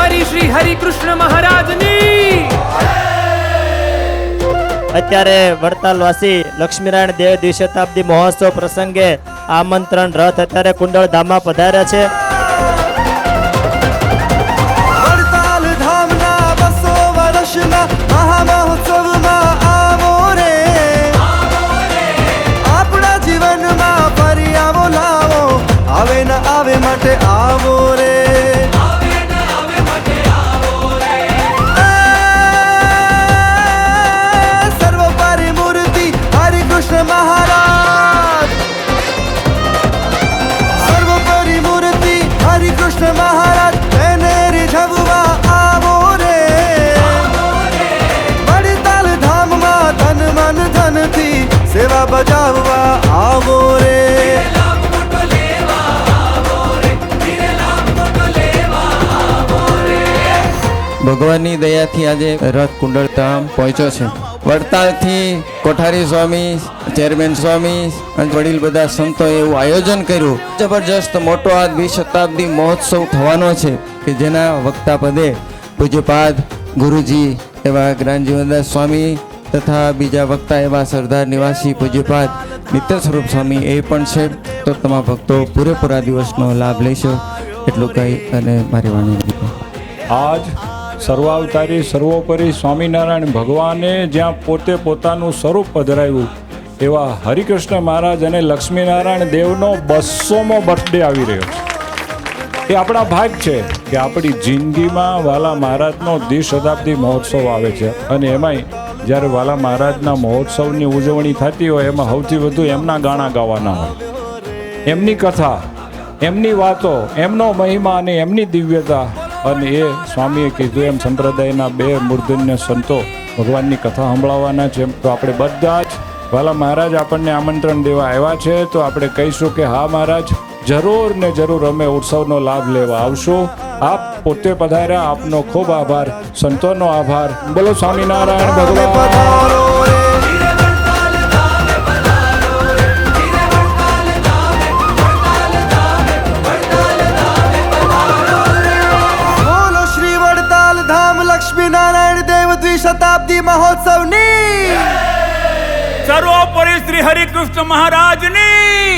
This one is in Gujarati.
સર્વોપરી શ્રી હરિકૃષ્ણ મહારાજની। અત્યારે વડતાલવાસી લક્ષ્મીનારાયણ દેવ દ્વિશતાબ્દી મહોત્સવ પ્રસંગે આમંત્રણ રથ અત્યારે કુંડળ ધામમાં પધાર્યા છે। વડતાલ ધામના 200 વર્ષના મહામહોત્સવમાં આવો રે, આપણા જીવનમાં ફરી આવો લાવો, આવે ન આવે માટે આવો રે। સર્વોપરી મૂર્તિ હરિકૃષ્ણ મહારાજ, સર્વોપરી મૂર્તિ હરિકૃષ્ણ મહારાજ એને રીઝવવા આવો રે। વડતાલ ધામમાં તન મન ધનથી સેવા બજાવવા આવો રે। ભગવાનની દયાથી આજે રથ કુંડળ ધામ પહોંચ્યો છે। વડતાલથી કોઠારી સ્વામી, ચેરમેન સ્વામી અને વડીલ બધા સંતોએ એવું આયોજન કર્યું, જબરજસ્ત મોટો આ દ્વિશતાબ્દી મહોત્સવ થવાનો છે કે જેના વક્તા પદે પૂજ્યપાદ ગુરુજી એવા જ્ઞાનજીવનદાસ સ્વામી તથા બીજા વક્તા એવા સરદાર નિવાસી પૂજ્યપાદ નિત્ય સ્વરૂપ સ્વામી એ પણ છે। તો તમામ ભક્તો પૂરેપૂરા દિવસનો લાભ લેશો એટલું કહી અને મારી વાણી આજ સર્વાવતારી સર્વોપરી સ્વામિનારાયણ ભગવાને જ્યાં પોતે પોતાનું સ્વરૂપ પધરાવ્યું એવા હરિકૃષ્ણ મહારાજ અને લક્ષ્મીનારાયણ દેવનો 200મો બર્થડે આવી રહ્યો છે। એ આપણા ભાગ છે કે આપણી જિંદગીમાં વાલા મહારાજનો દ્વિશતાબ્દી મહોત્સવ આવે છે અને એમાંય જ્યારે વાલા મહારાજના મહોત્સવની ઉજવણી થતી હોય એમાં સૌથી વધુ એમના ગાણા ગાવાના હોય, એમની કથા, એમની વાતો, એમનો મહિમા અને એમની દિવ્યતા। અને એ સ્વામીએ કીધું એમ સંપ્રદાયના 2 મૂર્ધન્ય સંતો ભગવાનની કથા સંભળાવવાના છે। તો આપણે બધા જ વાલા મહારાજ આપણને આમંત્રણ દેવા આવ્યા છે તો આપણે કહીશું કે હા મહારાજ, જરૂર ને જરૂર અમે ઉત્સવનો લાભ લેવા આવશું। આપ પોતે પધાર્યા, આપનો ખૂબ આભાર, સંતોનો આભાર। બોલો સ્વામિનારાયણ ભગવાન। લક્ષ્મીનારાયણ દેવ દ્વિશતાબ્દી મહોત્સવની, સર્વોપરી શ્રી હરિકૃષ્ણ મહારાજની।